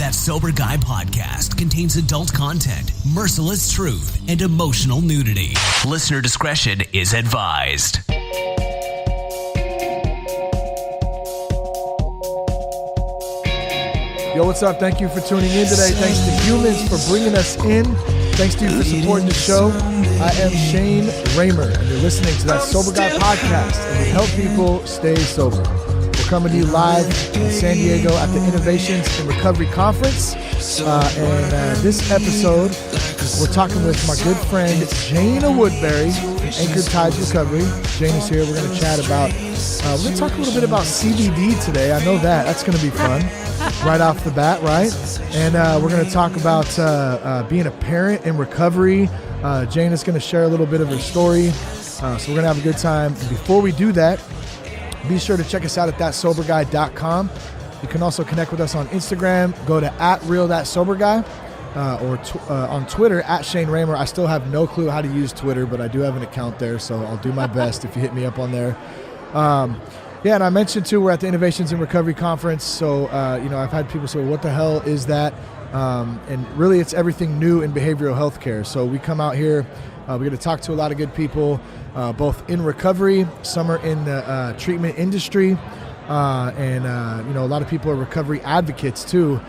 That Sober Guy podcast contains adult content, merciless truth, and emotional nudity. Listener discretion is advised. Yo, what's up? Thank you for tuning in today. Thanks to Humans for bringing us in. Thanks to you for supporting the show. I am Shane Raymer, and you're listening to That Sober Guy podcast, and we help people stay sober. We're coming to you live in San Diego at the Innovations in Recovery Conference. This episode, we're talking with my good friend, Jaana Woodbury from Anchored Tides Recovery. Jaana's here. We're going to chat about, we're going to talk a little bit about CBD today. I know that. That's going to be fun. Right off the bat, right? And we're going to talk about being a parent in recovery. Jaana's going to share a little bit of her story. So we're going to have a good time. And before we do that, be sure to check us out at thatsoberguy.com. You can also connect with us on Instagram. Go to @realthatsoberguy or on Twitter @Shane Raymer. I still have no clue how to use Twitter, but I do have an account there, so I'll do my best if you hit me up on there. Yeah, and I mentioned too, we're at the Innovations in Recovery Conference. So, I've had people say, what the hell is that? And really, it's everything new in behavioral health care. So we come out here, we're going to talk to a lot of good people, both in recovery, some are in the treatment industry, and a lot of people are recovery advocates too.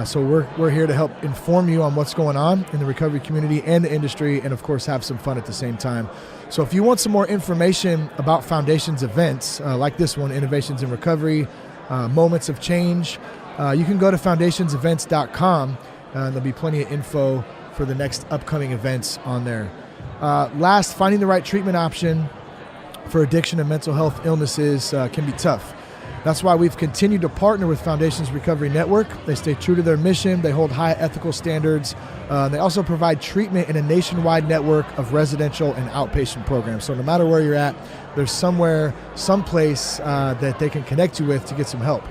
So we're here to help inform you on what's going on in the recovery community and the industry, and of course have some fun at the same time. So if you want some more information about Foundation's events, like this one, Innovations in Recovery, Moments of Change, you can go to foundationsevents.com, and there'll be plenty of info for the next upcoming events on there. Last, finding the right treatment option for addiction and mental health illnesses can be tough. That's why we've continued to partner with Foundations Recovery Network. They stay true to their mission. They hold high ethical standards. They also provide treatment in a nationwide network of residential and outpatient programs. So no matter where you're at, there's someplace that they can connect you with to get some help.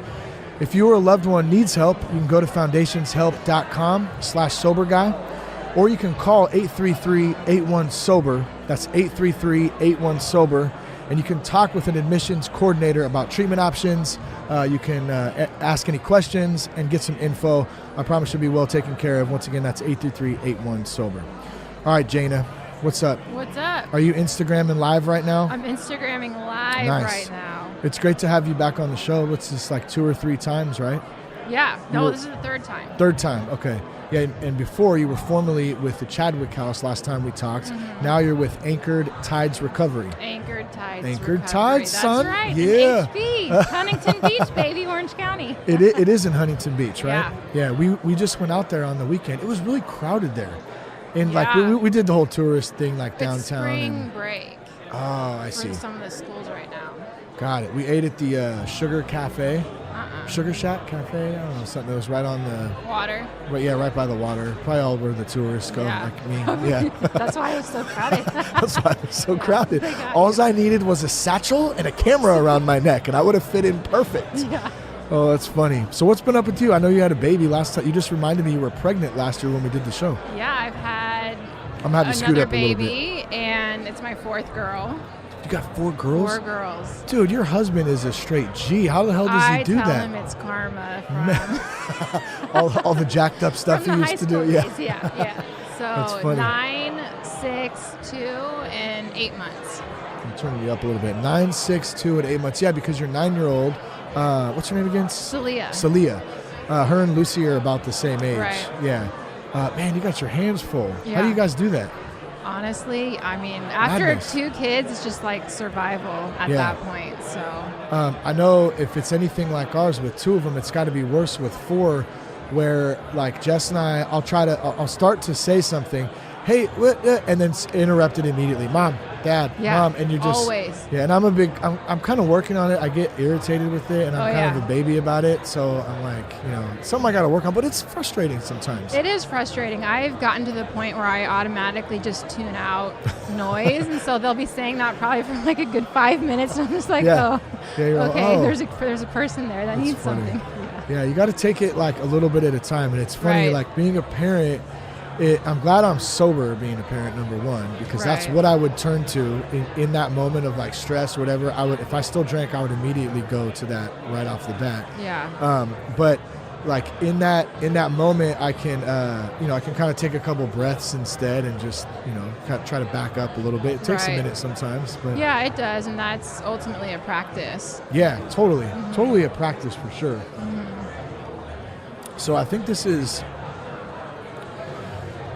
If you or a loved one needs help, you can go to foundationshelp.com/soberguy, or you can call 833-81-SOBER. That's 833-81-SOBER. And you can talk with an admissions coordinator about treatment options. You can ask any questions and get some info. I promise you'll be well taken care of. Once again, that's 833-81-SOBER. All right, Jaana, what's up? What's up? Are you Instagramming live right now? I'm Instagramming live right now. It's great to have you back on the show. What's this, like 2 or 3 times, right? Yeah. No, this is the third time. Third time, okay. Yeah, and before you were formerly with the Chadwick House last time we talked. Mm-hmm. Now you're with Anchored Tides Recovery. Anchored Tides Anchored Recovery. Tides, son. That's right. Yeah. HB, Huntington Beach, baby, Orange County. It is in Huntington Beach, right? Yeah. Yeah, we just went out there on the weekend. It was really crowded there. And like we did the whole tourist thing like downtown. It's spring break. Oh, I see. For some of the schools right now. Got it. We ate at the Sugar Cafe. Sugar Shack Cafe? I don't know, something that was right on the... Water. Right by the water. Probably all where the tourists go, like me. Yeah. That's why it was so crowded. That's why it was so crowded. All I needed was a satchel and a camera around my neck, and I would have fit in perfect. Yeah. Oh, that's funny. So what's been up with you? I know you had a baby last time. You just reminded me you were pregnant last year when we did the show. Yeah, I've had another baby, and it's my 4th girl. You got 4 girls? 4 girls. Dude, your husband is a straight G. How the hell does he do that? I tell him it's karma from all the jacked up stuff he used to do. Yeah. So that's funny. 9, 6, 2, and 8 months. I'm turning you up a little bit. 9, 6, 2, and 8 months. Yeah, because your 9-year-old, what's her name again? Celia. Her and Lucy are about the same age. Right. Yeah. Man, you got your hands full. Yeah. How do you guys do that? Honestly, I mean, after 2 kids, it's just like survival at that point. So I know if it's anything like ours with 2 of them, it's got to be worse with 4, where like Jess and I'll start to say something, hey, what? And then interrupt it immediately. Mom, Dad, Mom, and you're just always. Yeah, and I'm kind of working on it. I get irritated with it, and I'm kind of a baby about it. So I'm like, something I got to work on. But it's frustrating sometimes. It is frustrating. I've gotten to the point where I automatically just tune out noise, and so they'll be saying that probably for like a good 5 minutes, and I'm just like, there's a person there that needs something. Yeah, you got to take it like a little bit at a time, and it's funny, like being a parent. I'm glad I'm sober being a parent, number one, because that's what I would turn to in that moment of like stress or whatever. If I still drank, I would immediately go to that right off the bat. Yeah. But like in that moment, I can I can kind of take a couple breaths instead and just kind of try to back up a little bit. It takes a minute sometimes, but yeah, it does, and that's ultimately a practice. Yeah, totally a practice for sure. So I think this is,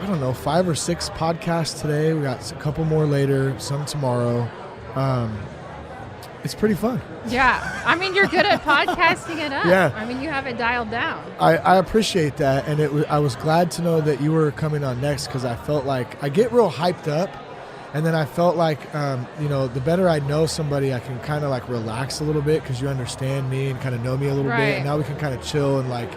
I don't know, 5 or 6 podcasts today. We got a couple more later, some tomorrow. It's pretty fun. Yeah. I mean, you're good at podcasting it up. Yeah. I mean, you have it dialed down. I appreciate that. And I was glad to know that you were coming on next, because I felt like I get real hyped up. And then I felt like, the better I know somebody, I can kind of like relax a little bit, because you understand me and kind of know me a little bit. And now we can kind of chill and like,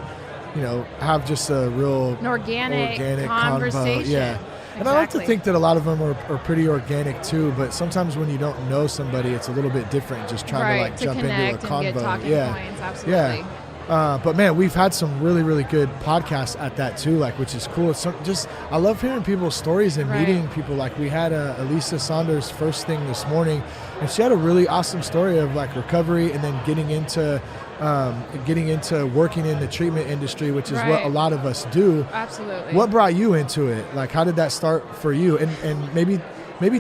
have just a real organic convo. conversation. Yeah. And I like to think that a lot of them are pretty organic too, but sometimes when you don't know somebody, it's a little bit different, just trying to like jump into a convo. And get talking points, absolutely. Yeah. But man, we've had some really, really good podcasts at that too, like, which is cool. It's I love hearing people's stories and meeting people. Like we had Elisa Saunders first thing this morning, and she had a really awesome story of like recovery and then getting into working in the treatment industry, which is what a lot of us do. Absolutely. What brought you into it? Like, how did that start for you? And maybe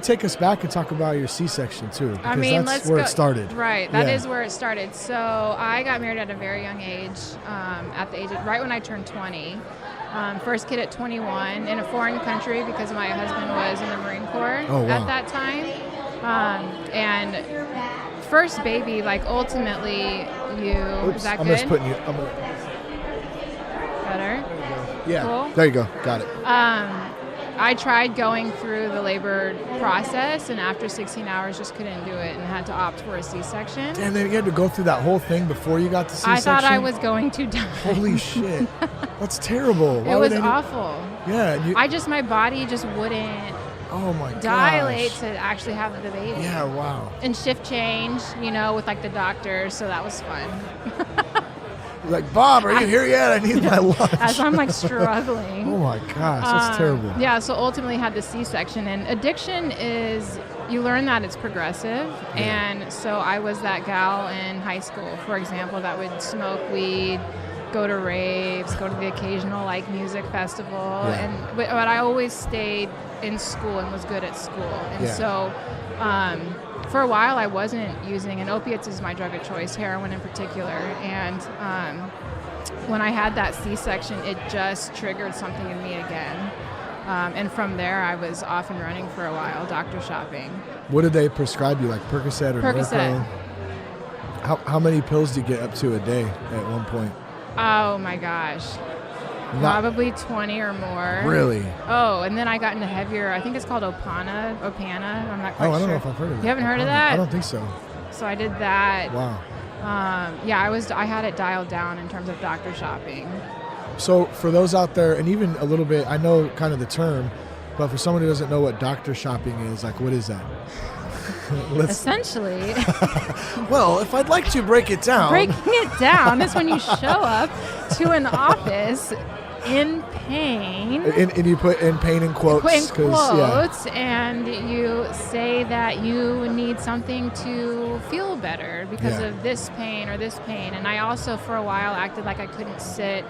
take us back and talk about your C-section too, because that's where it started. Right, that is where it started. So I got married at a very young age, at the age of, right when I turned 20. First kid at 21 in a foreign country, because my husband was in the Marine Corps at that time. And first baby, like ultimately is that I'm good? Just putting you. Better? Yeah. Cool. There you go. Got it. I tried going through the labor process, and after 16 hours just couldn't do it and had to opt for a C-section. Damn, then you had to go through that whole thing before you got the C-section? I thought I was going to die. Holy shit. That's terrible. It was awful. Yeah. My body just wouldn't dilate to actually have the baby. Yeah, wow. And shift change, with like the doctors, so that was fun. Like, Bob, are you here yet? I need my lunch. As I'm like struggling. Oh my gosh, that's terrible. Yeah, so ultimately had the C-section, and addiction is, you learn that it's progressive. And so I was that gal in high school, for example, that would smoke weed, go to raves, go to the occasional like music festival, but I always stayed in school and was good at school. And so for a while I wasn't using, and opiates is my drug of choice, heroin in particular. And when I had that C-section, it just triggered something in me again. And from there, I was off and running for a while, doctor shopping. What did they prescribe you, like Percocet or Percocet? How many pills do you get up to a day at one point? Oh my gosh. Probably 20 or more. Really? Oh, and then I got into heavier. I think it's called Opana. I'm not quite sure. I don't know if I've heard of it. You haven't heard of that? I don't think so. So I did that. Wow. I had it dialed down in terms of doctor shopping. So for those out there, and even a little bit, I know kind of the term, but for someone who doesn't know what doctor shopping is, like, what is that? Essentially. Well, if I'd like to break it down. Breaking it down is when you show up to an office in pain. And you put in pain in quotes. In quotes, and you say that you need something to feel better because of this pain or this pain. And I also, for a while, acted like I couldn't sit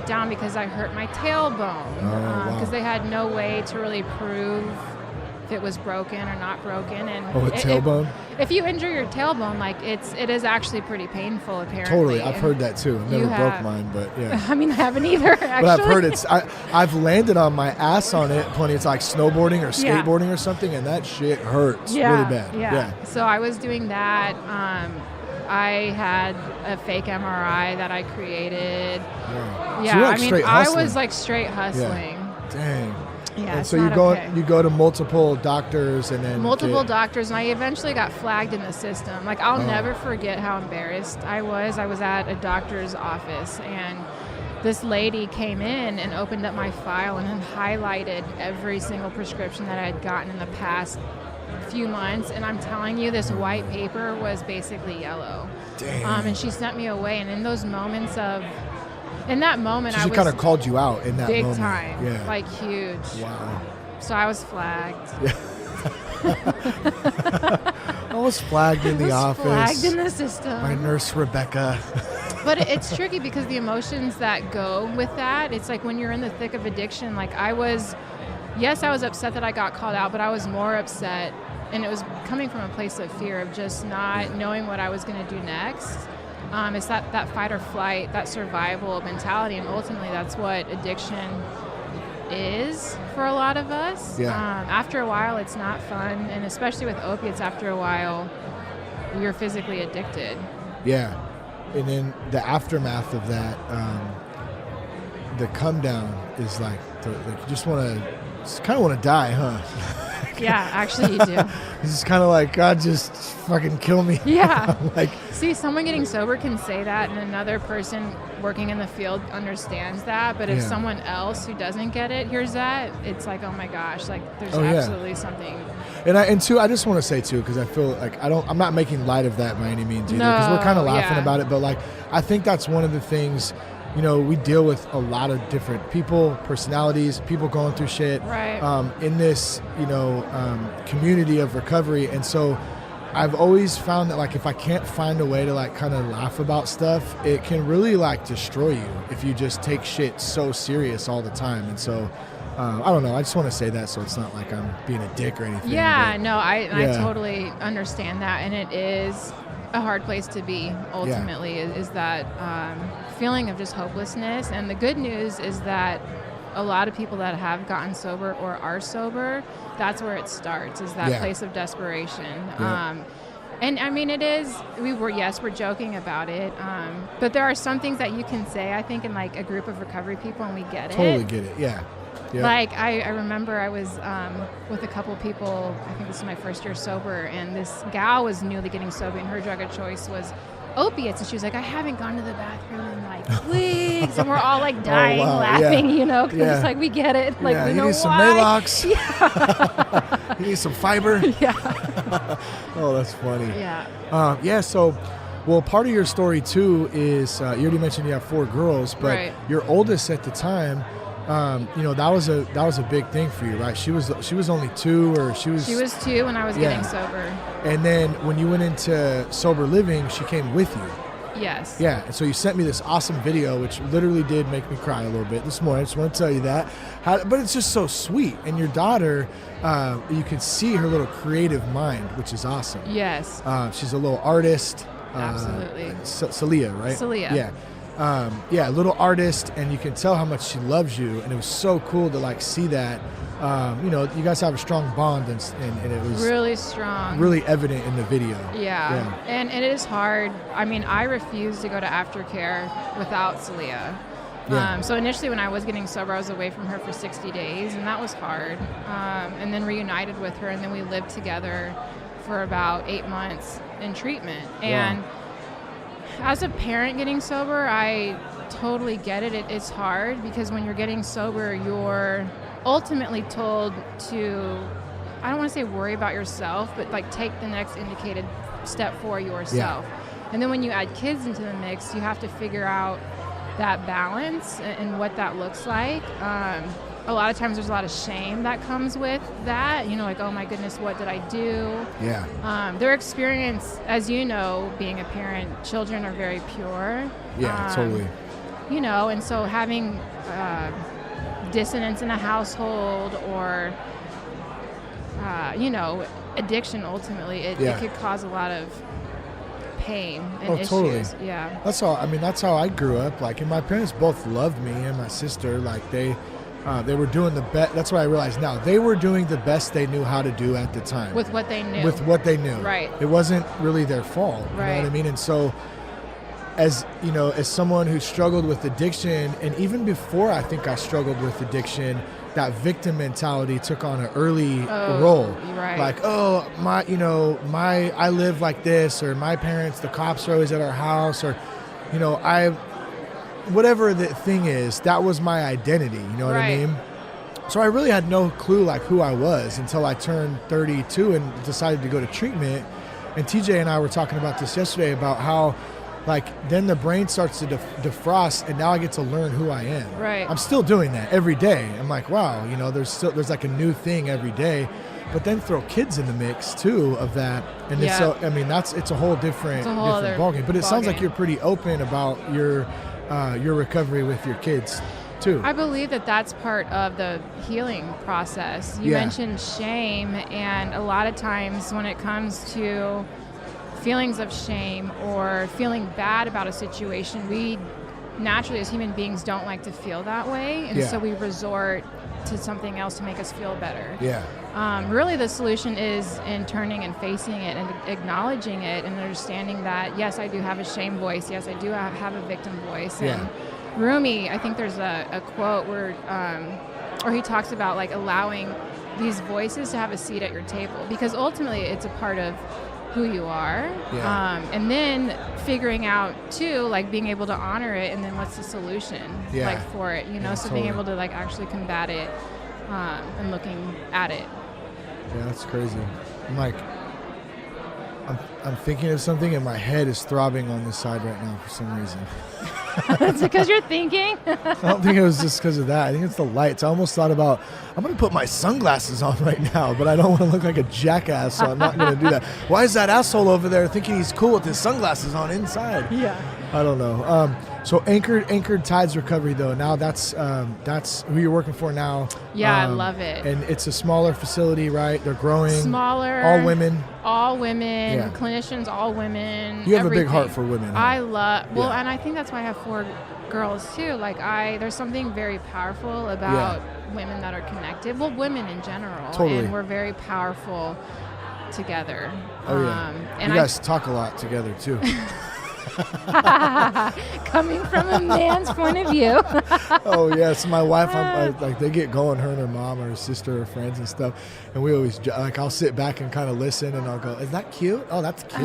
down because I hurt my tailbone. Because they had no way to really prove if it was broken or not broken. And tailbone? If you injure your tailbone, like it is actually pretty painful, apparently. Totally, I've heard that too. I've never broke mine, but yeah. I mean, I haven't either, actually. But I've heard I've landed on my ass on it plenty. It's like snowboarding or skateboarding or something, and that shit hurts really bad. Yeah. So I was doing that. I had a fake MRI that I created. Wow. Yeah, So I was like straight hustling. Yeah. Dang. Yeah, and so you go to multiple doctors and then doctors, and I eventually got flagged in the system. Like, I'll never forget how embarrassed I was. I was at a doctor's office, and this lady came in and opened up my file and then highlighted every single prescription that I had gotten in the past few months, and I'm telling you, this white paper was basically yellow. Damn. And she sent me away, and in that moment, so she kind of called you out in that big moment. time, yeah. like huge. Wow. So I was flagged. I was flagged in the office. Flagged in the system. My nurse Rebecca. But it's tricky because the emotions that go with that, it's like when you're in the thick of addiction, like I was upset that I got called out, but I was more upset, and it was coming from a place of fear of just not knowing what I was going to do next. It's that fight or flight, that survival mentality, and ultimately that's what addiction is for a lot of us. Yeah. After a while, it's not fun, and especially with opiates, after a while, you're physically addicted. Yeah. And then the aftermath of that, the come down is like you just kind of want to die, huh? Yeah, actually you do. It's just kind of like, God, just fucking kill me. Yeah. Like, see, someone getting sober can say that, and another person working in the field understands that. But if someone else who doesn't get it hears that, it's like, oh my gosh, like there's absolutely something. And two, I just want to say too, because I feel like I'm not making light of that by any means either, because we're kind of laughing about it. But like, I think that's one of the things. You know, we deal with a lot of different people, personalities, people going through shit in this, community of recovery. And so I've always found that, like, if I can't find a way to, like, kind of laugh about stuff, it can really, like, destroy you if you just take shit so serious all the time. And so, I don't know. I just want to say that so it's not like I'm being a dick or anything. Yeah, no, I totally understand that. And it is a hard place to be, ultimately, is that feeling of just hopelessness. And the good news is that a lot of people that have gotten sober or are sober, that's where it starts, is that place of desperation. And I mean, we're joking about it, but there are some things that you can say, I think, in like a group of recovery people, and we get it. Totally get it, yeah. Yep. Like, I remember I was with a couple people, I think this was my first year sober, and this gal was newly getting sober, and her drug of choice was opiates. And she was like, I haven't gone to the bathroom in like weeks. And we're all like dying, laughing, because it's like, we get it. Like, we know need some why. Malox. Yeah. You need some fiber. Yeah. Oh, that's funny. Yeah. So, well, part of your story too is you already mentioned you have 4 girls, but your oldest at the time, that was a big thing for you, right? She was only 2, or she was 2 when I was getting sober. And then when you went into sober living, she came with you. Yes. Yeah. And so you sent me this awesome video, which literally did make me cry a little bit this morning. I just want to tell you that. But it's just so sweet. And your daughter, you can see her little creative mind, which is awesome. Yes. She's a little artist. Absolutely. Celia, right? Celia. Yeah. Little artist, and you can tell how much she loves you, and it was so cool to like see that. You guys have a strong bond, and it was really strong, really evident in the video. Yeah. And it is hard. I mean, I refused to go to aftercare without Celia. So initially when I was getting sober, I was away from her for 60 days, and that was hard. And then reunited with her, and then we lived together for about 8 months in treatment. And as a parent getting sober, I totally get it. It's hard because when you're getting sober, you're ultimately told to, I don't want to say worry about yourself, but like take the next indicated step for yourself. And then when you add kids into the mix, you have to figure out that balance and what that looks like. A lot of times there's a lot of shame that comes with that, like, oh my goodness, what did I do? Yeah. Their experience, as you know, being a parent, children are very pure. Yeah, totally. And so having dissonance in a household or, addiction, ultimately, it could cause a lot of pain and issues. Totally. Yeah. That's how I grew up. Like, and my parents both loved me and my sister. Like, they were doing the best. That's what I realize now. They were doing the best they knew how to do at the time. With what they knew. Right. It wasn't really their fault. You know what I mean? And so, as someone who struggled with addiction, and even before I think I struggled with addiction, that victim mentality took on an early role. Right. Like, I live like this, or my parents, the cops are always at our house, or, whatever the thing is, that was my identity. You know what I mean? So I really had no clue like who I was until I turned 32 and decided to go to treatment. And TJ and I were talking about this yesterday about how, like then the brain starts to defrost, and now I get to learn who I am. Right. I'm still doing that every day. I'm like, wow, you know, there's like a new thing every day. But then throw kids in the mix too of that, and it's so, I mean, it's a whole different ballgame. But it sounds like you're pretty open about your recovery with your kids too. I believe that that's part of the healing process. You mentioned shame, and a lot of times when it comes to feelings of shame or feeling bad about a situation, we naturally as human beings don't like to feel that way, and so we resort to something else to make us feel better. Really the solution is in turning and facing it and acknowledging it and understanding that, yes, I do have a shame voice. Yes, I do have a victim voice. And Rumi, I think there's a quote where he talks about like allowing these voices to have a seat at your table, because ultimately it's a part of who you are. And then figuring out too, like being able to honor it, and then what's the solution like for it, you know? So being able to like actually combat it and looking at it. Yeah, that's crazy. I'm like, I'm thinking of something and my head is throbbing on this side right now for some reason. It's because you're thinking? I don't think it was just because of that. I think it's the lights. I almost thought about, I'm going to put my sunglasses on right now, but I don't want to look like a jackass, so I'm not going to do that. Why is that asshole over there thinking he's cool with his sunglasses on inside? I don't know. So Anchored Tides Recovery, though, now that's who you're working for now. I love it. And it's a smaller facility, right? They're growing. Smaller. All women. Clinicians, all women. You have a big heart for women. Huh? I love, and I think that's why I have 4 girls too. Like there's something very powerful about women that are connected. Well, women in general. Totally. And we're very powerful together. And you guys talk a lot together too. Coming from a man's point of view. Oh yes, my wife. Like they get going, her and her mom or her sister or friends and stuff, and we always like I'll sit back and kind of listen, and I'll go, "Is that cute? Oh, that's cute."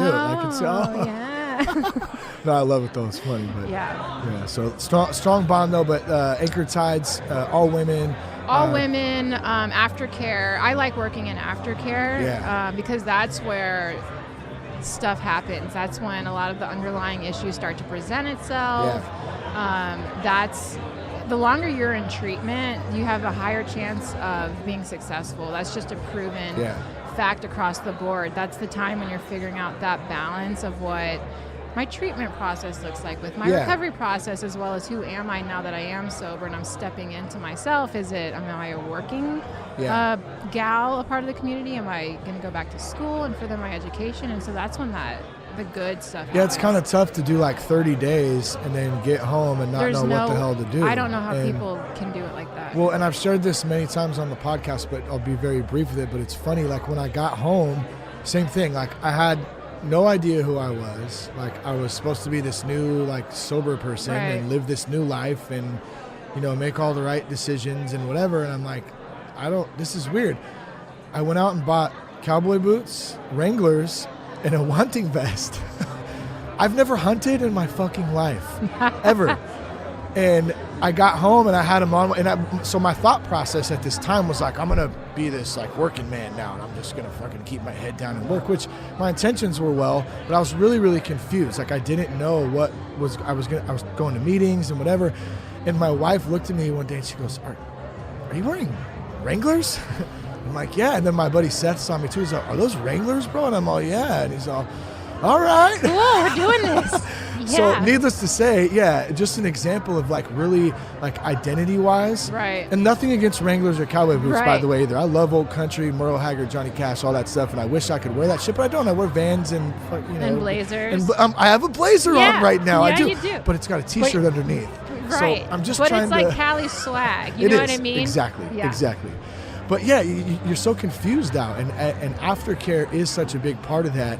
No, I love it though. It's funny, but yeah. So strong bond though. But Anchored Tides, all women. All women. Aftercare. I like working in aftercare because that's where stuff happens. That's when a lot of the underlying issues start to present itself. That's the longer you're in treatment, you have a higher chance of being successful. That's just a proven fact across the board. That's the time when you're figuring out that balance of what my treatment process looks like with my recovery process, as well as who am I now that I am sober and I'm stepping into myself. Am I a working gal, a part of the community? Am I going to go back to school and further my education? And so that's when the good stuff happens. It's kind of tough to do like 30 days and then get home and not know what the hell to do. I don't know how people can do it like that. Well, and I've shared this many times on the podcast, but I'll be very brief with it. But it's funny, like when I got home, same thing. Like I had no idea who I was. Like I was supposed to be this new like sober person and live this new life and, you know, make all the right decisions and whatever. And I'm like, this is weird. I went out and bought cowboy boots, Wranglers, and a hunting vest. I've never hunted in my fucking life, ever. And I got home and I had them on, and so my thought process at this time was like, I'm gonna be this like working man now, and I'm just gonna fucking keep my head down and work. Which my intentions were well, but I was really, really confused. Like I didn't know what I was going to meetings and whatever. And my wife looked at me one day and she goes, "Are you wearing Wranglers?" I'm like, "Yeah." And then my buddy Seth saw me too. He's like, "Are those Wranglers, bro?" And I'm all, "Yeah." And he's all right. Cool, we're doing this. So needless to say, just an example of like really like identity-wise. Right. And nothing against Wranglers or cowboy boots, by the way, either. I love Old Country, Merle Haggard, Johnny Cash, all that stuff, and I wish I could wear that shit, but I don't. I wear Vans and, you know. And blazers. And I have a blazer on right now. Yeah, I do. You do. But it's got a T-shirt underneath. Right. So I'm just but trying it's like Cali swag. You know what I mean? Exactly. But yeah, you're so confused out, and aftercare is such a big part of that.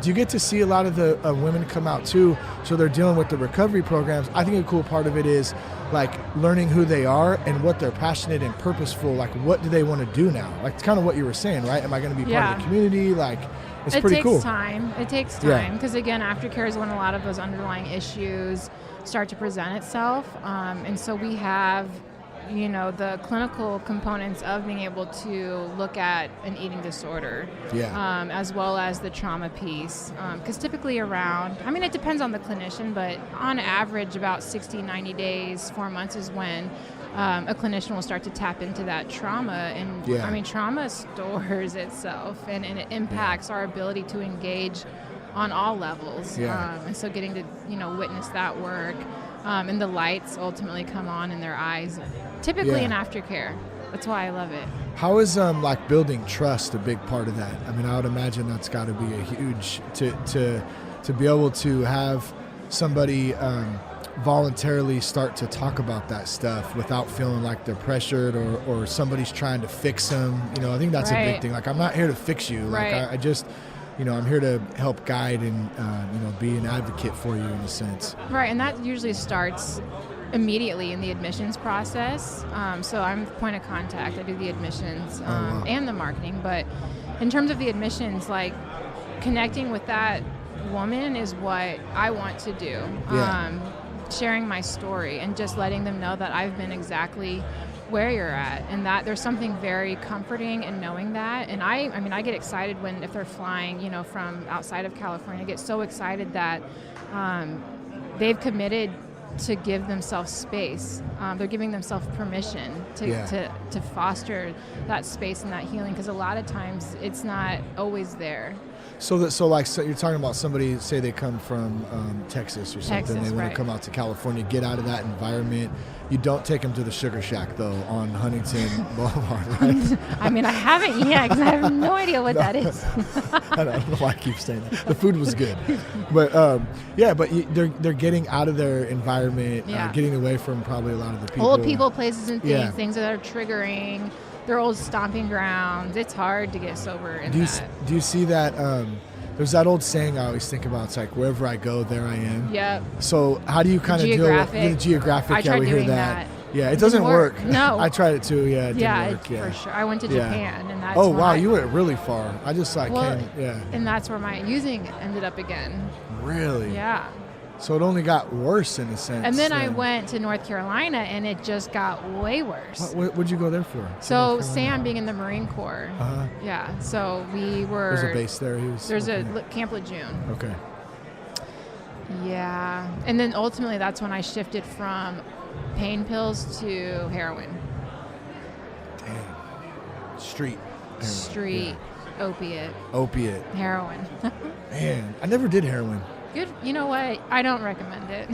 Do you get to see a lot of the women come out too? So they're dealing with the recovery programs. I think a cool part of it is like learning who they are and what they're passionate and purposeful. Like, what do they want to do now? Like, it's kind of what you were saying, right? Am I going to be part of the community? Like, it's pretty cool. It takes time because again, aftercare is when a lot of those underlying issues start to present itself. And so we have the clinical components of being able to look at an eating disorder, as well as the trauma piece. Because typically it depends on the clinician, but on average about 60, 90 days, 4 months is when a clinician will start to tap into that trauma. And trauma stores itself and it impacts our ability to engage on all levels. And so getting to, witness that work. And the lights ultimately come on in their eyes, typically in aftercare. That's why I love it. How is building trust a big part of that? I mean, I would imagine that's got to be a huge to be able to have somebody voluntarily start to talk about that stuff without feeling like they're pressured or somebody's trying to fix them. I think that's a big thing. Like, I'm not here to fix you. Like, I just. I'm here to help guide and, be an advocate for you in a sense. Right, and that usually starts immediately in the admissions process. So I'm the point of contact. I do the admissions and the marketing. But in terms of the admissions, like, connecting with that woman is what I want to do. Sharing my story and just letting them know that I've been exactly where you're at, and that there's something very comforting in knowing that. And I get excited if they're flying, from outside of California. I get so excited that they've committed to give themselves space. They're giving themselves permission to foster that space and that healing, because a lot of times it's not always there. So you're talking about somebody, say they come from Texas or something, they want to come out to California, get out of that environment. You don't take them to the Sugar Shack, though, on Huntington Boulevard, right? I haven't yet, because I have no idea what that is. I don't know why I keep saying that. The food was good. But, they're getting out of their environment, getting away from probably a lot of the people. Old people, places, and things, things that are triggering. Their old stomping grounds. It's hard to get sober in that. Do you see that? There's that old saying I always think about. It's like, wherever I go, there I am. Yep. So how do you kind of deal with the geographic? I tried we hear doing that. Yeah, it doesn't work. No. I tried it too. Yeah, it didn't work. For sure. I went to Japan, and that's wow, you went really far. I just came. Yeah. And that's where my using ended up again. Really? Yeah. So it only got worse in a sense. And then I went to North Carolina, and it just got way worse. What'd you go there for? So Sam being in the Marine Corps. Yeah. So we were. There's a base there. There's a Camp Lejeune. Okay. Yeah. And then ultimately that's when I shifted from pain pills to heroin. Damn. Street. Opiate. Heroin. Man, I never did heroin. Good. You know what? I don't recommend it.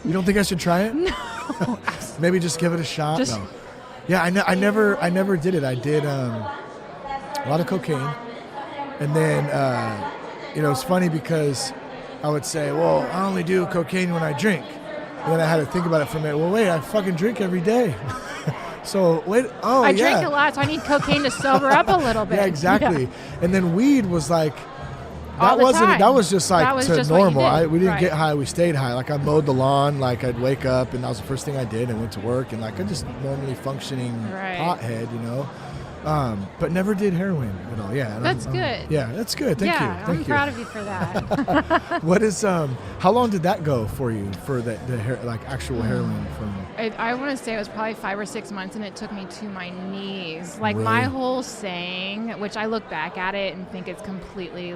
You don't think I should try it? No. Maybe just give it a shot? No. Yeah, I never did it. I did a lot of cocaine. And then, it's funny because I would say, well, I only do cocaine when I drink. And then I had to think about it for a minute. Well, wait, I fucking drink every day. So, I drink a lot, so I need cocaine to sober up a little bit. Yeah, exactly. Yeah. And then weed was like, that was just like normal. We didn't get high, we stayed high. Like, I mowed the lawn, like I'd wake up and that was the first thing I did and went to work, and like I just normally functioning pothead, but never did heroin at all. Yeah. That's good. Yeah, that's good. Thank you. I'm proud of you for that. What is how long did that go for you for the actual heroin from? I want to say it was probably 5 or 6 months, and it took me to my knees. Like, really? My whole saying, which I look back at it and think it's completely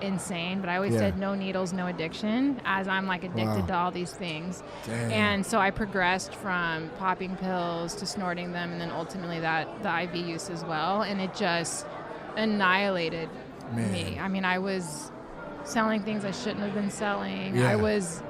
insane, but I always said no needles, no addiction, as I'm addicted to all these things. Damn. And so I progressed from popping pills to snorting them, and then ultimately the IV use as well, and it just annihilated me. I was selling things I shouldn't have been selling. I was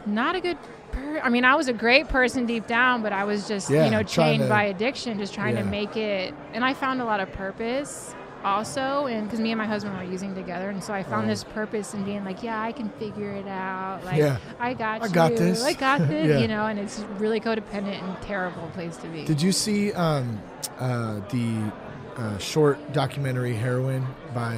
not a good I was a great person deep down, but I was just chained by addiction, just trying to make it. And I found a lot of purpose also, and because me and my husband were using together, and so I found this purpose in being like, I can figure it out. I got this. And it's really codependent and terrible place to be. Did you see the short documentary Heroin by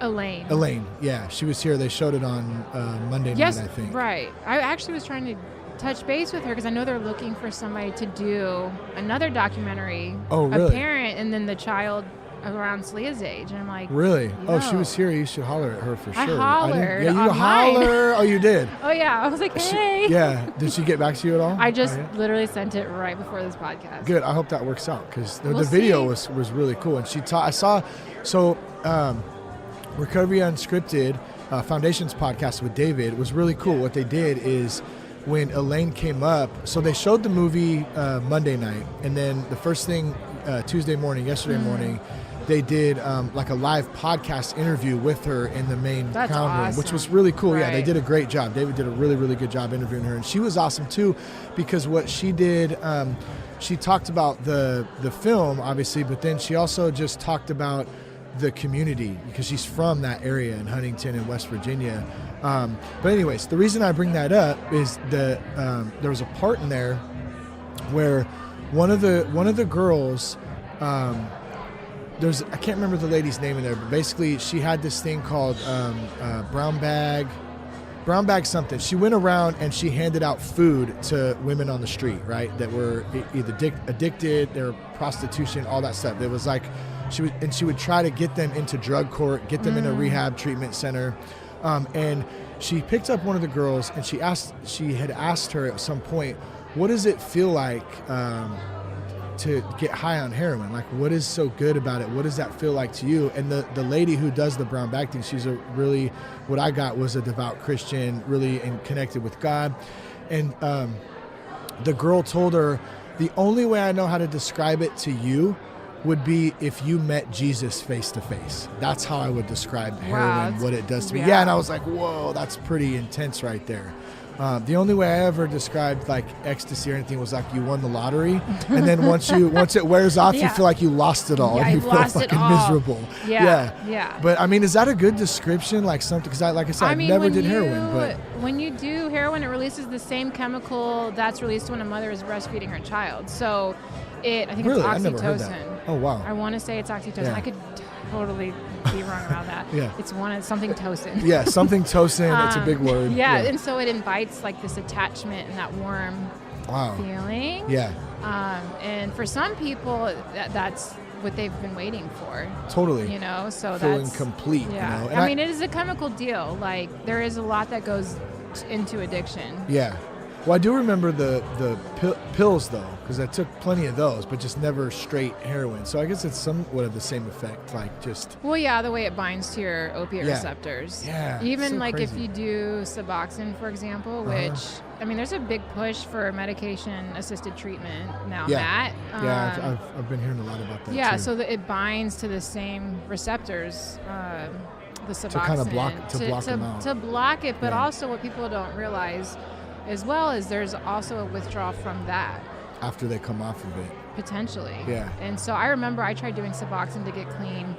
Elaine? Yeah, she was here. They showed it on Monday night, I think. Right. I actually was trying to touch base with her because I know they're looking for somebody to do another documentary. Oh, really? A parent, and then the child around Salea's age. And I'm like, really? Yo. Oh, she was here. You should holler at her for sure. I hollered. Yeah, you online. holler. Oh, you did? Oh, yeah. I was like, hey. Did she get back to you at all? I just literally sent it right before this podcast. Good. I hope that works out because the video was really cool. And she taught, I saw, Recovery Unscripted, Foundations podcast with David was really cool. What they did is when Elaine came up, so they showed the movie Monday night, and then the first thing yesterday morning, they did like a live podcast interview with her in the main crown room, which was really cool. Right. Yeah, they did a great job. David did a really, really good job interviewing her, and she was awesome too, because what she did, she talked about the film, obviously, but then she also just talked about the community because she's from that area in Huntington and West Virginia. But anyways, the reason I bring that up is that there was a part in there where one of the girls, I can't remember the lady's name in there, but basically she had this thing called brown bag something. She went around and she handed out food to women on the street, right, that were either addicted, their prostitution, all that stuff. It was like she would try to get them into drug court, get them in a rehab treatment center. And she picked up one of the girls and she had asked her at some point, what does it feel like to get high on heroin? Like, what is so good about it? What does that feel like to you? And the lady who does the brown bag thing, she's what I got was a devout Christian, really connected with God. And the girl told her, the only way I know how to describe it to you would be if you met Jesus face to face. That's how I would describe heroin, what it does to me. Yeah, and I was like, whoa, that's pretty intense right there. The only way I ever described like ecstasy or anything was like you won the lottery, and then once it wears off, you feel like you lost it all. Yeah, and you feel fucking miserable. Yeah. But I mean, is that a good description? Like something? Because like I said, I never did heroin. But when you do heroin, it releases the same chemical that's released when a mother is breastfeeding her child. So I think it's oxytocin. I never heard that. Oh wow. I want to say it's oxytocin. Yeah. I could totally be wrong about that. It's something tocin. Yeah, something tocin. It's a big word. Yeah, and so it invites like this attachment and that warm feeling. Yeah. And for some people, that's what they've been waiting for. Totally. You know, so feeling that's complete. Yeah. You know? I mean, it is a chemical deal. Like there is a lot that goes into addiction. Yeah. Well, I do remember the pills, though, because I took plenty of those, but just never straight heroin. So I guess it's somewhat of the same effect, like just... Well, yeah, the way it binds to your opiate receptors. Yeah, even so like crazy. if you do Suboxone, for example, which, I mean, there's a big push for medication-assisted treatment now, Matt. I've been hearing a lot about that, Yeah, too. so it binds to the same receptors, the Suboxone. To kind of block them out. To block it, but also what people don't realize as well is there's also a withdrawal from that. After they come off of it. Potentially. Yeah. And so I remember I tried doing Suboxone to get clean,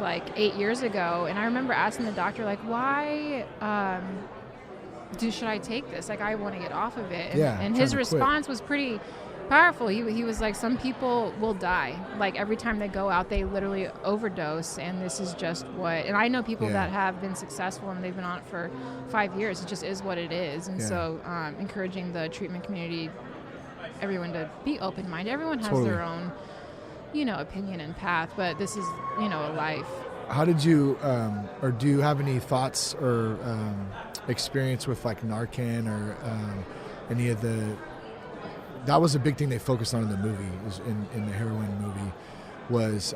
like 8 years ago. And I remember asking the doctor, like, why should I take this? Like, I want to get off of it. And his response was pretty powerful. He was like, some people will die. Like, every time they go out, they literally overdose, and this is just what... And I know people that have been successful, and they've been on it for 5 years. It just is what it is. And so encouraging the treatment community, everyone to be open-minded. Everyone has their own, opinion and path, but this is, a life. How did you, or do you have any thoughts or experience with, like, Narcan or any of the... That was a big thing they focused on in the movie, in the heroin movie, was,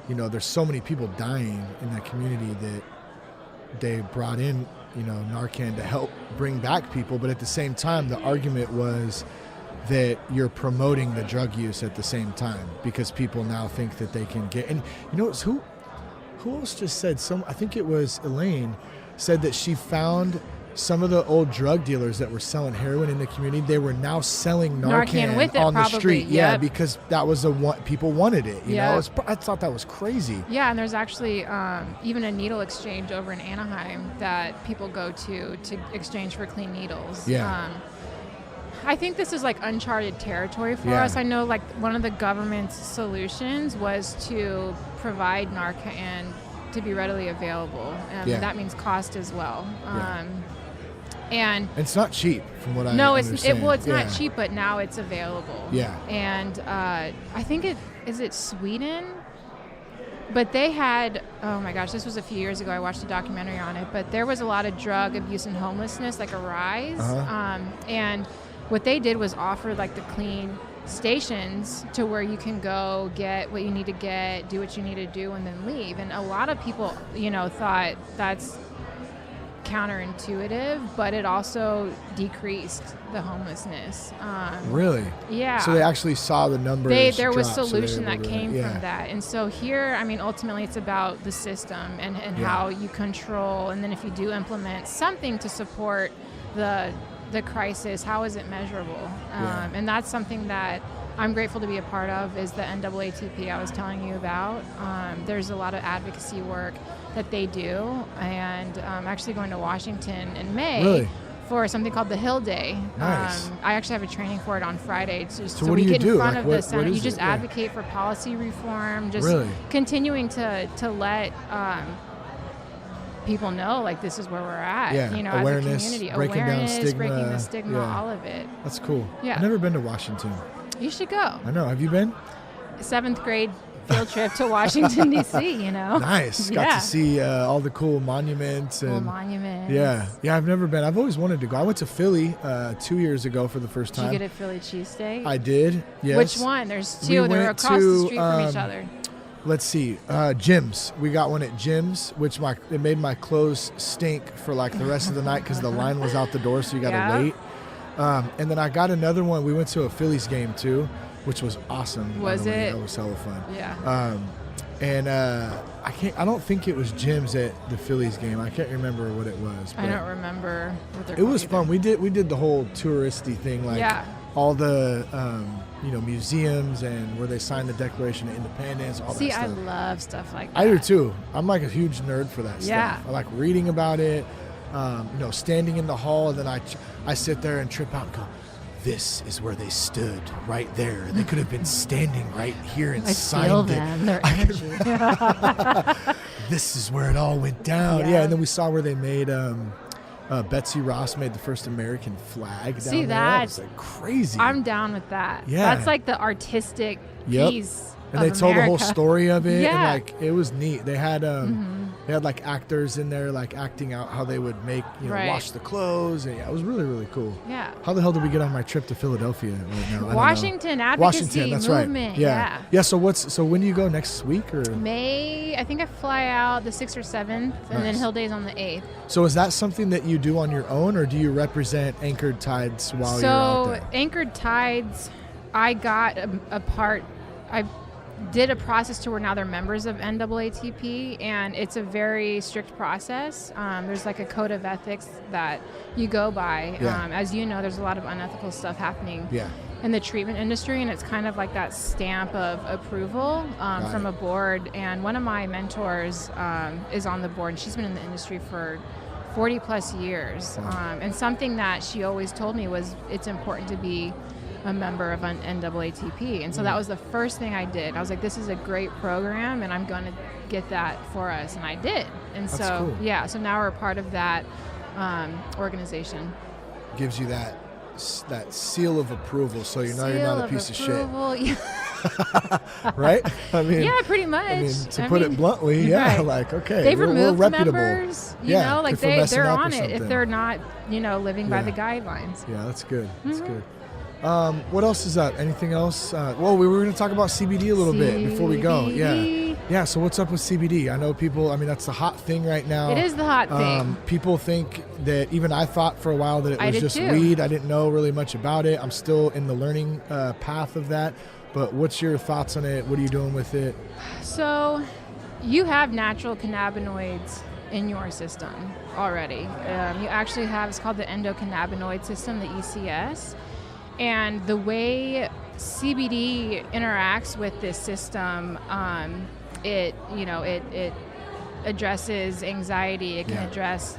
there's so many people dying in that community that they brought in, Narcan to help bring back people. But at the same time, the argument was that you're promoting the drug use at the same time because people now think that they can get. And who else just said? I think it was Elaine said that she found some of the old drug dealers that were selling heroin in the community, they were now selling Narcan with it, on the probably. street. Yeah, because that was people wanted it. You know, I thought that was crazy. Yeah, and there's actually even a needle exchange over in Anaheim that people go to exchange for clean needles. Yeah. I think this is like uncharted territory for us. I know like one of the government's solutions was to provide Narcan to be readily available. That means cost as well. And it's not cheap, from what I understand. It's not cheap, but now it's available. Yeah. And I think is it Sweden? But they had, oh my gosh, this was a few years ago. I watched a documentary on it, but there was a lot of drug abuse and homelessness, like a rise. And what they did was offer like the clean stations to where you can go get what you need to get, do what you need to do, and then leave. And a lot of people, you know, thought that's counterintuitive, but it also decreased the homelessness. Really? Yeah. So they actually saw the numbers. There was drop, solution that came from that. And so here, I mean, ultimately it's about the system and how you control, and then if you do implement something to support the crisis, how is it measurable? And that's something that I'm grateful to be a part of, is the NAATP I was telling you about. There's a lot of advocacy work that they do, and I'm actually going to Washington in May for something called the Hill Day. Nice. I actually have a training for it on Friday. So what we do you get do? in front like, of what, the Senate. You just it? advocate for policy reform, just continuing to let people know, like, this is where we're at, you know, awareness, as a community. breaking the stigma, all of it. That's cool. Yeah. I've never been to Washington. You should go. I know. Have you been? 7th grade field trip to Washington, D.C., you know. Nice. Got to see all the cool monuments. Yeah. Yeah, I've never been. I've always wanted to go. I went to Philly 2 years ago for the first time. Did you get a Philly cheesesteak? I did, yes. Which one? There's two. They're across the street from each other. Let's see. Jim's. We got one at Jim's, which it made my clothes stink for like the rest of the night because the line was out the door, so you got to wait. And then I got another one. We went to a Phillies game too, which was awesome. Was it? That was hella fun. Yeah. And I don't think it was Jim's at the Phillies game. I can't remember what it was. I don't remember what they're It was fun. We did the whole touristy thing, like all the museums and where they signed the Declaration of Independence, all that stuff. I love stuff like that. I do too. I'm like a huge nerd for that stuff. I like reading about it, standing in the hall, and then I sit there and trip out and go, this is where they stood, right there. They could have been standing right here and signed it. Their energy. This is where it all went down. Yeah, and then we saw where they made Betsy Ross made the first American flag down there. That was like crazy. I'm down with that. Yeah. That's like the artistic piece and they told the whole story of it. Yeah. And like it was neat. They had they had like actors in there like acting out how they would make, wash the clothes, and it was really, really cool. Yeah. How the hell did we get on my trip to Philadelphia right now? Washington advocacy that's movement. Right. Yeah. So when do you go, next week or May? I think I fly out the 6th or 7th, and then Hill Day's on the 8th. So is that something that you do on your own, or do you represent Anchored Tides while you're out there? So Anchored Tides, I got a part. I did a process to where now they're members of NAATP, and it's a very strict process. There's like a code of ethics that you go by. As you know, there's a lot of unethical stuff happening in the treatment industry, and it's kind of like that stamp of approval from a board. And one of my mentors is on the board, and she's been in the industry for 40 plus years. And something that she always told me was it's important to be a member of an NAATP. And so that was the first thing I did. I was like, this is a great program, and I'm going to get that for us. And I did. And That's so, cool. So now we're a part of that organization. Gives you that seal of approval, so you know you're not a piece of shit. Right? I mean, yeah, pretty much. I mean, to put it bluntly, like, okay, they've removed we're reputable. Members, you know, like they're on it if they're not, living by the guidelines. Yeah, that's good. That's good. What else is up? Anything else? Well, we were going to talk about CBD a little bit before we go. Yeah. So what's up with CBD? I know people, that's the hot thing right now. It is the hot thing. People think that, even I thought for a while that it was just weed. I didn't know really much about it. I'm still in the learning path of that. But what's your thoughts on it? What are you doing with it? So you have natural cannabinoids in your system already. You actually have, it's called the endocannabinoid system, the ECS. And the way CBD interacts with this system, it addresses anxiety. It can address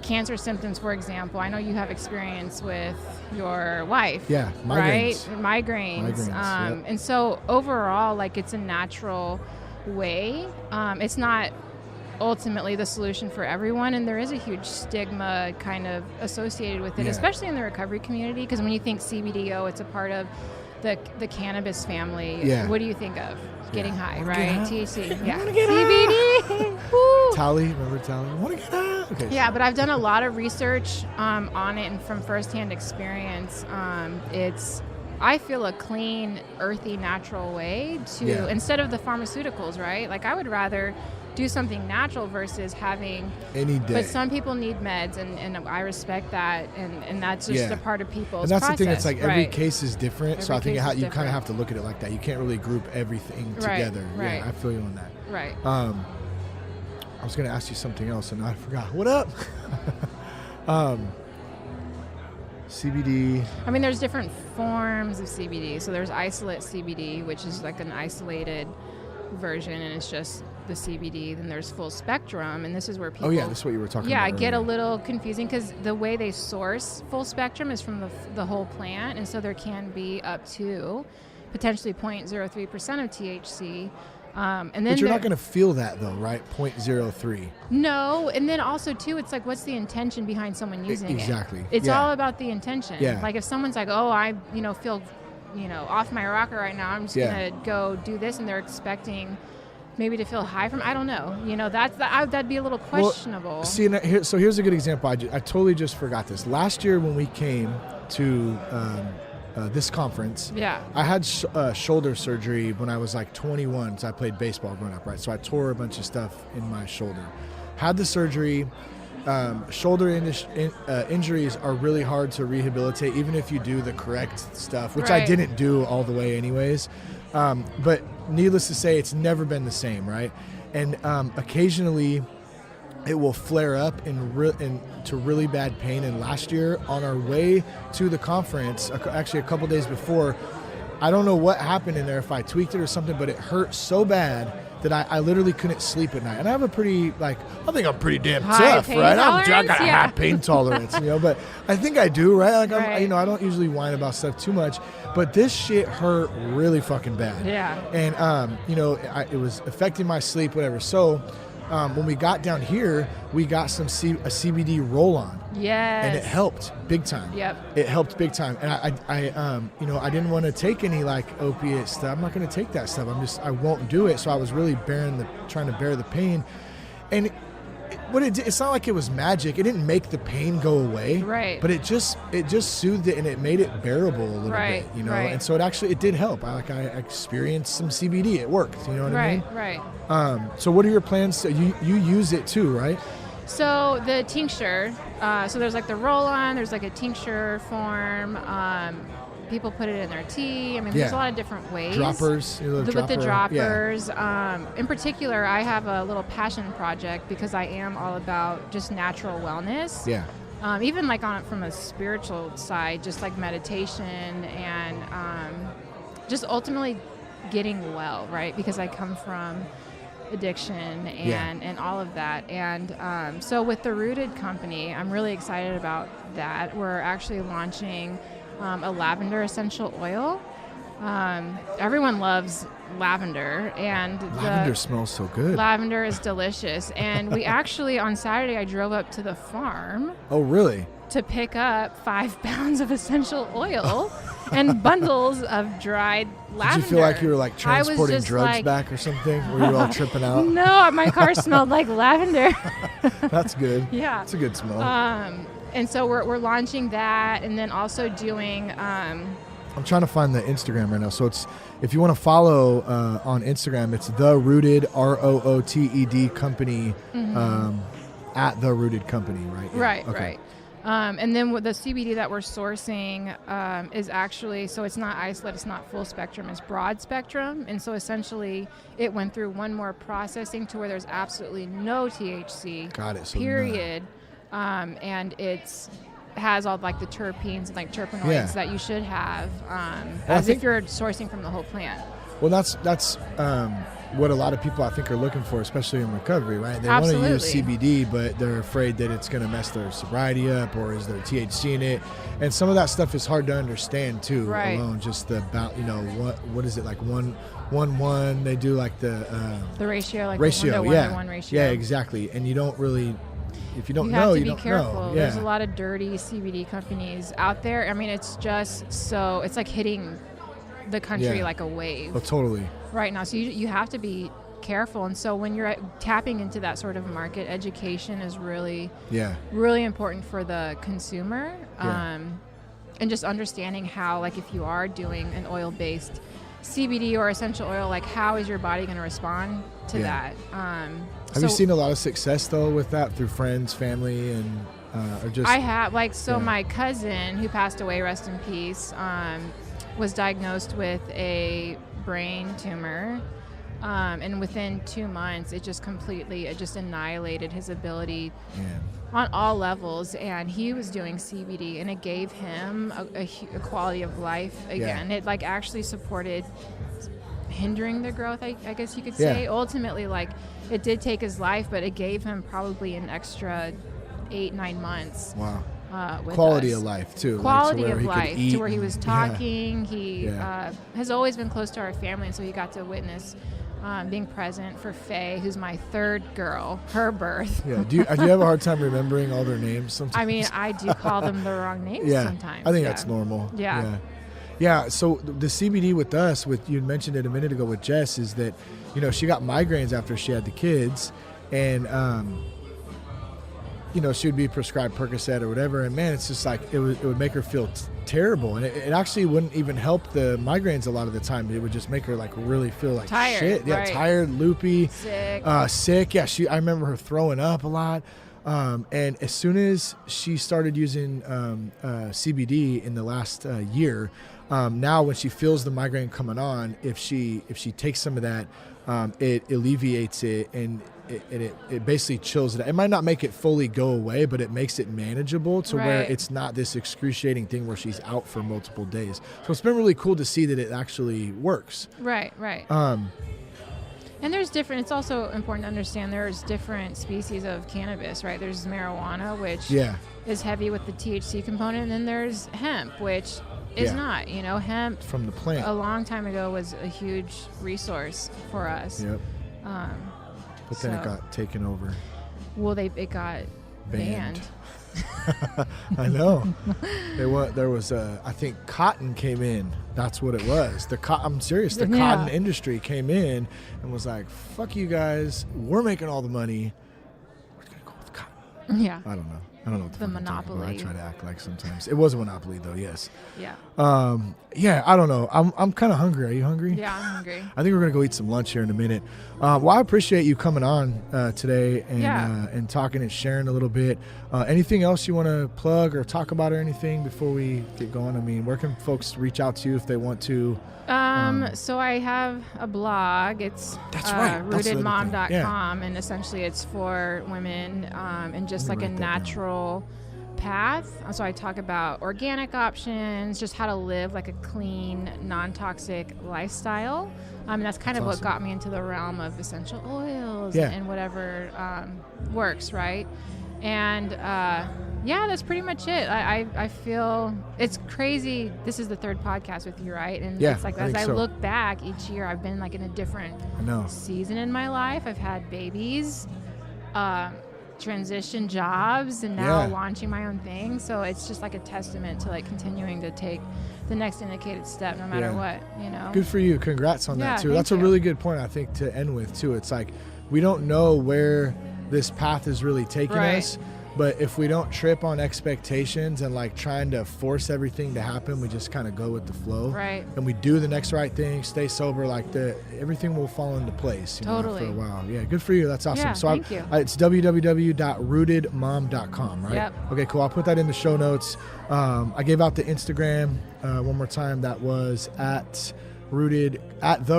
cancer symptoms, for example. I know you have experience with your wife. Yeah, migraines. Right? Migraines. And so overall, it's a natural way. It's not ultimately the solution for everyone, and there is a huge stigma kind of associated with it, especially in the recovery community, because when you think CBD, it's a part of the cannabis family. Yeah. What do you think of getting high, right? THC. Yeah. CBD. Woo. Tally, remember Tally? I want to get high. Okay. Yeah, but I've done a lot of research on it, and from firsthand experience, I feel a clean, earthy, natural way to, instead of the pharmaceuticals, right? Like I would rather do something natural versus having any day. But some people need meds, and I respect that, and that's just a part of people's And that's process. the thing, it's like every case is different, so I think you kind of have to look at it like that. You can't really group everything together. Right. Yeah, I feel you on that. Right. I was going to ask you something else, and I forgot. What up? CBD. I mean, there's different forms of CBD. So there's isolate CBD, which is like an isolated version, and it's just the CBD. Then there's full spectrum, and this is where people... Oh, yeah, this is what you were talking about. Yeah, get a little confusing because the way they source full spectrum is from the whole plant, and so there can be up to potentially 0.03% of THC. And then but you're not going to feel that, though, right? 0.03. No, and then also, too, it's like, what's the intention behind someone using it? Exactly. It's all about the intention. Yeah. Like, if someone's like, oh, I feel, off my rocker right now, I'm just going to go do this, and they're expecting maybe to feel high from, I don't know. That'd be a little questionable. Well, see, so here's a good example. I totally just forgot this. Last year when we came to... this conference, I had shoulder surgery when I was like 21, so I played baseball growing up, right? So I tore a bunch of stuff in my shoulder. Had the surgery. Shoulder injuries are really hard to rehabilitate, even if you do the correct stuff, which I didn't do all the way anyways. But needless to say, it's never been the same, right? And occasionally it will flare up into really bad pain. And last year on our way to the conference, actually a couple days before, I don't know what happened in there, if I tweaked it or something, but it hurt so bad that I literally couldn't sleep at night. And I have a pretty, I think I'm pretty damn tough, right? I got a high pain tolerance, but I think I do, right? Like, I don't usually whine about stuff too much, but this shit hurt really fucking bad. Yeah. And, it was affecting my sleep, whatever. So, when we got down here, we got a CBD roll-on. Yes. And it helped big time. Yep. It helped big time. And I didn't want to take any opiate stuff. I'm not going to take that stuff. I won't do it. So I was really trying to bear the pain. And it's not like it was magic. It didn't make the pain go away. Right. But it just soothed it, and it made it bearable a little bit, Right. And so it did help. I experienced some CBD. It worked. You know what I mean? Right. So what are your plans? You use it too, right? So the tincture, so there's the roll-on, there's a tincture form. People put it in their tea. I mean, there's a lot of different ways. Droppers. With the droppers. Yeah. In particular, I have a little passion project because I am all about just natural wellness. Yeah. Even from a spiritual side, just meditation and just ultimately getting well, right? Because I come from addiction and all of that. And so with the Rooted company, I'm really excited about that. We're actually launching a lavender essential oil. Everyone loves lavender, and lavender smells so good. Lavender is delicious. And we actually, on Saturday, I drove up to the farm. Oh, really? To pick up 5 pounds of essential oil and bundles of dried lavender. Did you feel like you were transporting drugs back or something? Were you all tripping out? No, my car smelled like lavender. That's good. Yeah. It's a good smell. And so we're launching that, and then also doing... I'm trying to find the Instagram right now. So if you want to follow on Instagram, it's The Rooted, ROOTED Company, at The Rooted Company, right? Yeah. Right, okay. right. And then with the CBD that we're sourcing is actually, so it's not isolate, it's not full spectrum, it's broad spectrum. And so essentially it went through one more processing to where there's absolutely no THC. Got it. So period. And it's has all the terpenes and terpenoids that you should have as if you're sourcing from the whole plant. Well, that's what a lot of people I think are looking for, especially in recovery, right? They want to use CBD, but they're afraid that it's going to mess their sobriety up, or is there THC in it? And some of that stuff is hard to understand too. Right. Alone, just what is it, 1:1? They do the ratio, ratio, the 1 to 1 ratio. Yeah, exactly. And you don't really. If you don't know, you don't know. You have to be careful. Yeah. There's a lot of dirty CBD companies out there. I mean, it's just so, it's like hitting the country like a wave. Oh, totally. Right now. So you have to be careful. And so when you're tapping into that sort of market, education is really important for the consumer. And just understanding how, like, if you are doing an oil-based CBD or essential oil, like, how is your body going to respond to that? Have you seen a lot of success though with that through friends, family, and or just? I have, my cousin who passed away, rest in peace, was diagnosed with a brain tumor, and within 2 months, it just annihilated his ability on all levels. And he was doing CBD, and it gave him a quality of life again. It like actually supported hindering the growth, I guess you could say. Ultimately, like, it did take his life, but it gave him probably an extra 8-9 months. Wow. With quality us. of life too. Quality like, of life to where he was talking. He Yeah. Has always been close to our family, and so he got to witness being present for Faye, who's my third girl, her birth. Yeah. Do you have a hard time remembering all their names sometimes? I mean, I do call them the wrong names sometimes. I think that's normal. Yeah. So the CBD with us, you mentioned it a minute ago with Jess, is that, you know, she got migraines after she had the kids, and you know, she would be prescribed Percocet or whatever, and man, it's just like it would make her feel terrible, and it actually wouldn't even help the migraines a lot of the time. It would just make her like really feel like tired, shit. Yeah, right. Tired, loopy, sick. Yeah, I remember her throwing up a lot. And as soon as she started using CBD in the last year, now when she feels the migraine coming on, if she takes some of that, it alleviates it, and it basically chills it. It might not make it fully go away, but it makes it manageable to where it's not this excruciating thing where she's out for multiple days. So it's been really cool to see that it actually works. Right. And there's different, it's also important to understand there's different species of cannabis, right? There's marijuana, which is heavy with the THC component, and then there's hemp, which is not. You know, hemp from the plant a long time ago was a huge resource for us. Yep. But then it got taken over. Well, it got banned. I know. There was I think cotton came in. That's what it was. I'm serious. The cotton industry came in and was like, "Fuck you guys. We're making all the money. We're gonna go with cotton." Yeah. I don't know what the monopoly. I try to act like sometimes. It was a monopoly though. Yes. Yeah. I don't know. I'm kind of hungry. Are you hungry? Yeah, I'm hungry. I think we're gonna go eat some lunch here in a minute. Well, I appreciate you coming on today and talking and sharing a little bit. Anything else you want to plug or talk about or anything before we get going? I mean, where can folks reach out to you if they want to? So I have a blog. It's rootedmom.com, and essentially it's for women and just like a natural path. So I talk about organic options, just how to live like a clean, non-toxic lifestyle. That's kind of what got me into the realm of essential oils and whatever works, right? And that's pretty much it. I feel it's crazy. This is the third podcast with you, right? And it's like as I look back each year, I've been like in a different season in my life. I've had babies, transition jobs, and now launching my own thing. So it's just like a testament to like continuing to take the next indicated step no matter what, you know. Good for you. Congrats on that too. That's a really good point, I think, to end with too. It's like we don't know where this path is really taking us, but if we don't trip on expectations and like trying to force everything to happen, we just kind of go with the flow, and we do the next right thing, stay sober, like everything will fall into place, you know, after a while. Good for you. That's awesome. So thank you. It's www.rootedmom.com, right? Yep. Okay, cool. I'll put that in the show notes. I gave out the Instagram one more time. That was at the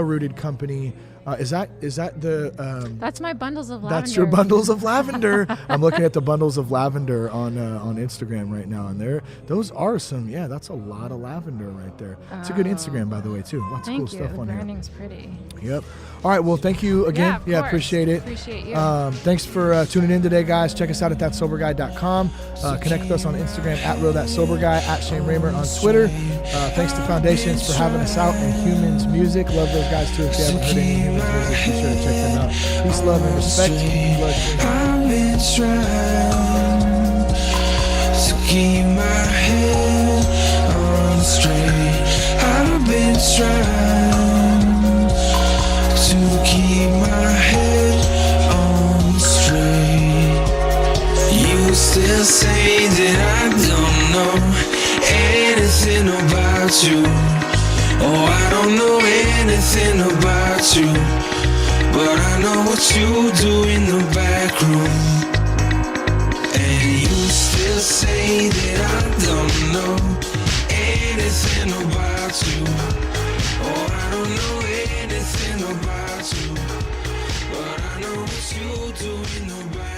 Rooted Company. Is that the? That's my bundles of lavender. That's your bundles of lavender. I'm looking at the bundles of lavender on Instagram right now, and those are some. Yeah, that's a lot of lavender right there. It's a good Instagram, by the way, too. Lots of cool stuff on here. The branding's pretty. Yep. All right. Well, thank you again. Yeah, appreciate it. Appreciate you. Thanks for tuning in today, guys. Check us out at thatsoberguy.com. Connect with us on Instagram at realthatsoberguy, at Shane Raymer on Twitter. Thanks to Foundations for having us out, and Humans Music. Love those guys too. If you haven't heard any Humans Music, be sure to check them out. Peace, love, and respect. I've been trying to keep my head on straight. I've been trying still say that I don't know anything about you. Oh, I don't know anything about you, but I know what you do in the back room. And you still say that I don't know anything about you. Oh, I don't know anything about you, but I know what you do in the back room.